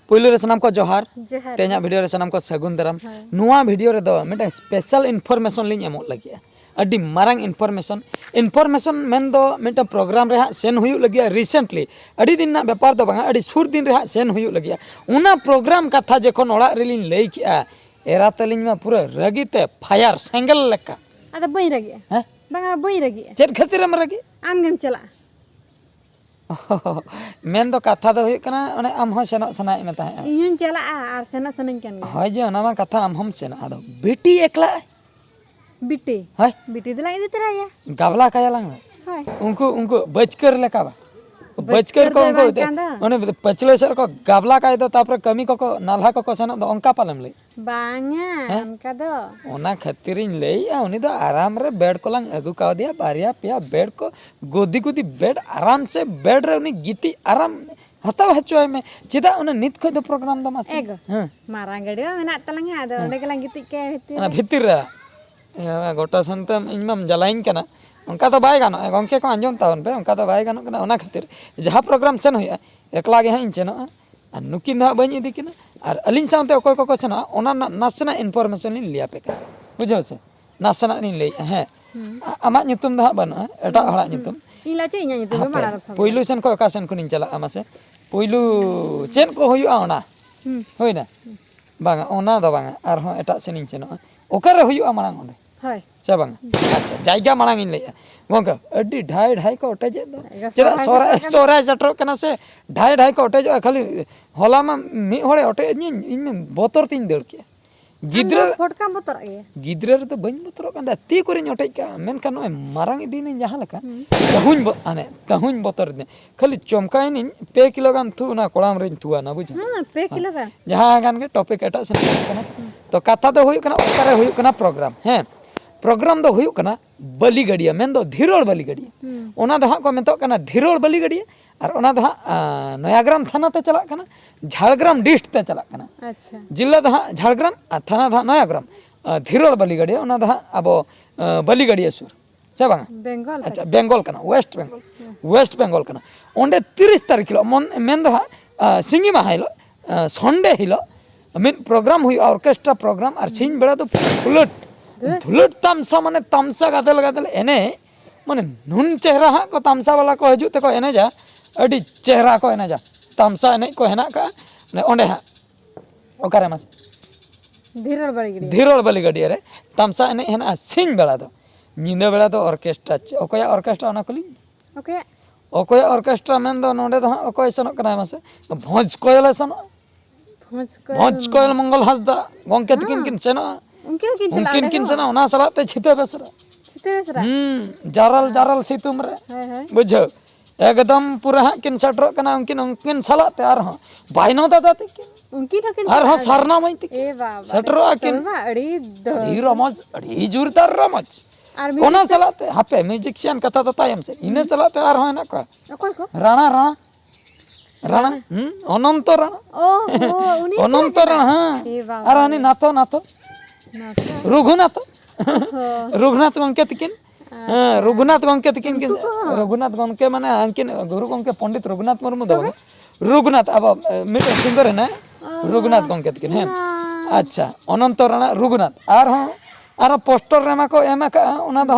पुइलो रे सनाम को जोहार तेना वीडियो रे सनाम को सगुन दराम नुआ वीडियो रे दो मिटा स्पेशल इनफॉरमेशन लिंग एमो लगिया अड्डी मारंग इनफॉरमेशन मेन दो मिटा प्रोग्राम रे सेन हुयु लगिया रिसेंटली अड्डी दिन ना व्यापार दो बांगा अड्डी सुर दिन रे सेन हुयु लगिया उना प्रोग्राम कथा जेखन ओड़ा रेलिन लई किया एरा तलिंग मा पूरा रगिते फायर सेंगल लेका अदा बई रगी हैं बांगा बई रगी चेद खातिर हम रगी आम गेम चला मेन दो कथा दो हुई कना ओने आम हो सेनो सनाय में ताहे इयुन चला आर सेनो सनन कन गे होय जे ओना मा कथा आम हम सेनो आदो बेटी एकला बिटी होय बिटी दला इदि तराया गावला काया लंग होय उनको बचकर लेका बा बचकर को उनको ओने पचलो सर को गावला काय दो तापर कमी को नाल्हा को सेनो दो अंका पालम ले बांगा उनका दो ओना खतिरिन लैया उनी दो आराम रे बेड को लंग अगु का दिया बारिया पिया बेड को गोदी गोदी बेड आराम से बेड रे उनी गीती आराम हताव हचुय में चिदा उन नित खो दो प्रोग्राम दो मासे एगो मारांग गडियो मेना तलंग आदो ओंडे गलंग गीती के हेती ना भितिर रे गोटा संतम इनमम जलाइन कना उनका तो बाय गानो गंके को अंजम तावन पे उनका तो बाय गानो कना ओना खातिर जहां प्रोग्राम सेन होया एकला गे हइन सेनो आ नुकिन दा बनी इदी किना और अलिन साउंते अकोय को सेनो ओना नासना इनफॉरमेशन लिन लिया पे का बुझो से नासना लिन ले हैं आमा nyutum दा बनो एटा हड़ा nyutum इला चे इnya nyutum मारा सब पहिलु सेन को का सेन को निन चला आमासे पहिलु चेन को होयुआ ओना होइना बांगा ओना दा बांगा आर हो एटा सेनिन सेनो ओकरे होयुआ मांग ओंडे होय से बांगा अच्छा जायगा मांग इन ले गोंका अड्डी ढाई ढाई को ओटेजे दो चेदा सोरा सटरो कना से ढाई ढाई को ओटेजो खाली होला मा मी होड़े ओटे इन में बोतर तीन दड़ के गिद्रा फटका बोतर गे गिद्रा रे तो बइन बोतर कंदा ती कोरिन ओटे का मेन का नो मारंग दिन जहां लका तहुन बोतर दे खाली चमकाइन पे किलो गान थु ना कोलाम रे थुआ ना बुझ हां पे किलो गान जहां गान के टॉपिक एटा से कना तो कथा दो हुई कना ओकरे हुई कना प्रोग्राम हैं प्रोग्राम दो हुई कना बलि गडिया मेन दो धीरोल बलि गडिया ओना दो हा को मेतो कना धीरोल बलि गडिया और ओना दो हा नयाग्राम थाना ते चला कना झाड़ग्राम डिस्ट ते चला कना अच्छा जिला दो हा झाड़ग्राम आ थाना दो नयाग्राम धीरोल बलि गडिया ओना दो हा अबो बलि गडिया सुर से बांगा बेंगल अच्छा बेंगल कना वेस्ट बेंगल कना ओंडे 30 तारीख किलो मेन दो हा सिंगी मा हाइलो संडे हिलो मेन प्रोग्राम हुई ऑर्केस्ट्रा प्रोग्राम और सिंग बेड़ा तो धुलट तमसा माने तमसा गादल एने माने नुन चेहरा हा को तमसा वाला को हजू ते को एने जा अडी चेहरा को एने जा तमसा एने को हेना का ने ओंडे हा ओकारे मास धीरोल बलि गडिया रे तमसा एने हेना सिंग बेड़ा दो निंदा बेड़ा दो ऑर्केस्ट्रा ओकोया ऑर्केस्ट्रा ओना कोली ओकोया ऑर्केस्ट्रा मेन दो नोंडे दो ओकोय सनो कना मासे भोज कोयल सनो भोज कोयल मंगल हसदा गंके तकिन किन सनो उनकिन किन सना ओना सलाते छिते बेसरा जारल सितुम रे बुझो एकदम पूरा किन सटरो कना उनकिन सलाते आर हो बाइनो दादा तकिन उनकिन आर हो सरना मई तकिन ए बाबा सटरो किन अड़ी रमज अड़ी जोरदार रमज ओना सलाते हापे म्यूजिशियन कथा दतायम से इने सलाते आर हो ना को राणा अनंत राणा अनंत राणा हां आर हनी नातो रघुनाथ गंके तकिन रघुनाथ गंके माने अंकिन गुरु गंके पंडित रघुनाथ मुर्मू दो रघुनाथ अब मिट सिंगर है ना रघुनाथ गंके तकिन है अच्छा अनंत राणा रघुनाथ आर पोस्टर रेमा को एमा का ओना दो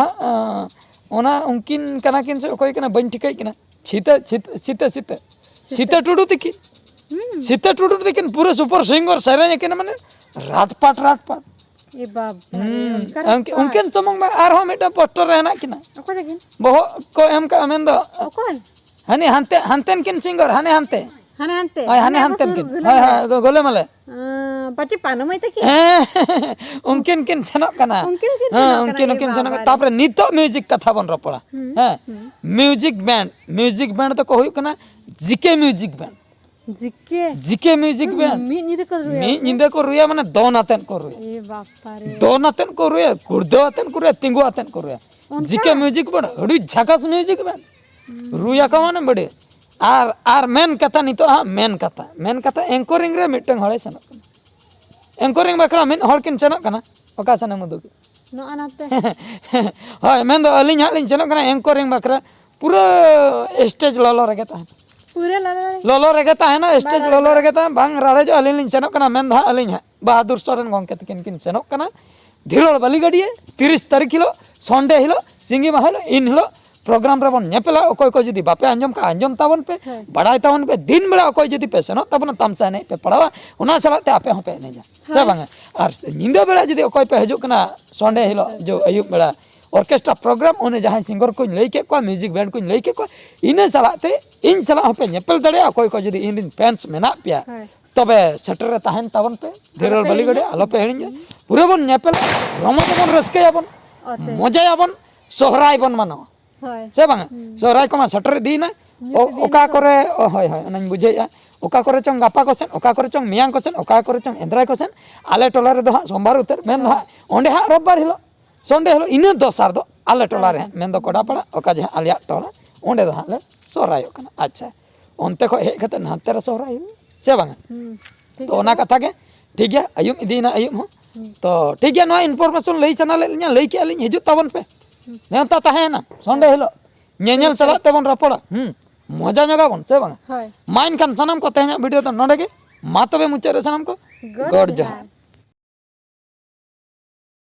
ओना उनकिन कना किन से कोई कना बन ठिकाई कना सीता टुडू तकिन पूरे सुपर सिंगर सरेन किन माने राटपाट ए बाप उनकेन समंग में आर हो मिटा पोस्टर रहना किना ओको देखिन बहु को एम का अमेन दो ओकोय हनी हनतेन किन सिंगर हने किन हाय गोले मले पची पानो मई तकी उनकेन किन सनो कना उनकेन सनो तापर नितो म्यूजिक कथा बन रपड़ा हैं म्यूजिक बैंड तो को हुई कना GK music band GK music band मी निंदे को रुया माने दोनातेन को रुया ए बापा रे दोनातेन को रुया गुर्दवातेन को रुया तिंगुआतेन को रुया जीके म्यूजिक बैंड अडी झकास म्यूजिक बैंड रुया का माने बड़े आर मेन कथा नितो हा मेन कथा एंकरिंग रे मिटंग हळे सनो एंकरिंग बकरा मिन हळ किन सनो कना ओका सने मुदु नो अनाते हाय मेन दो अलिन हा लिन सनो कना एंकरिंग बकरा पूरा स्टेज ललो रगे ता पूरे लाला लोलो रेगे ताहेना स्टेज लोलो रेगे ता बांग राड़े जो अलिन लिन सेनोक कना मेन धा अलिन है बहादुर सोरेन गंके तकिन किन सेनोक कना धीरोल बाली गडिये 30 तारीख हिलो संडे हिलो सिंगी माह हिलो इन हिलो प्रोग्राम रे बन नेपेला अकोय को जदी बापे अंजम का अंजम ताबन पे बड़ाई ताबन पे दिन बेला अकोय जदी पे सेनो ताबन तमसा ने पे पड़ावा उना सलाते आपे हो पे ने जा से बांगा और निंदा बेला जदी अकोय पे हजू कना संडे हिलो जो अयुब बेला ऑर्केस्ट्रा प्रोग्राम उन्हें जहां सिंगर को लई के को म्यूजिक बैंड को लई के को इने सलाते इन सला हो पे नेपेल दड़े अकोय को जदी इन फैंस मेना पिया तबे सेटर रे ताहन ताबन पे धीरोल बाली गडे आलो पे हिणिया पूरे बन नेपेल रमत बन रस्के याबन मजा याबन सोहराय बन मानो से बांगा सोहराय को मा सटर दीना ओका करे होय होय अनन बुझेया ओका करे चंग गापा को सेन ओका करे चंग मियांग को सेन ओका करे चंग एंद्राय को सेन आले टोला रे दो हा सोमवार उतर मेन दो हा ओंडे हा रविवार हिलो संडे हिलो इन दोसार दो आले टोला रे मेन दो कोडा पड़ा ओका जे आलिया टोला ओंडे दो हा ले सोहराय कना अच्छा ओनते को हे खते नाते रे सोहराय से बांगा तो ओना कथा के ठीक है अयुम इदीना अयुम हो तो ठीक है नो इनफॉरमेशन लई चैनल लिया लई के अलिन हिजु ताबन पे नेता ताहेना संडे हिलो नेनेल चला तबन रपड़ा मजा जगह बन से बांगा माइन खान सनम को तेहना वीडियो तो नोडे के मा तबे मुचारे सनम को गॉड जहां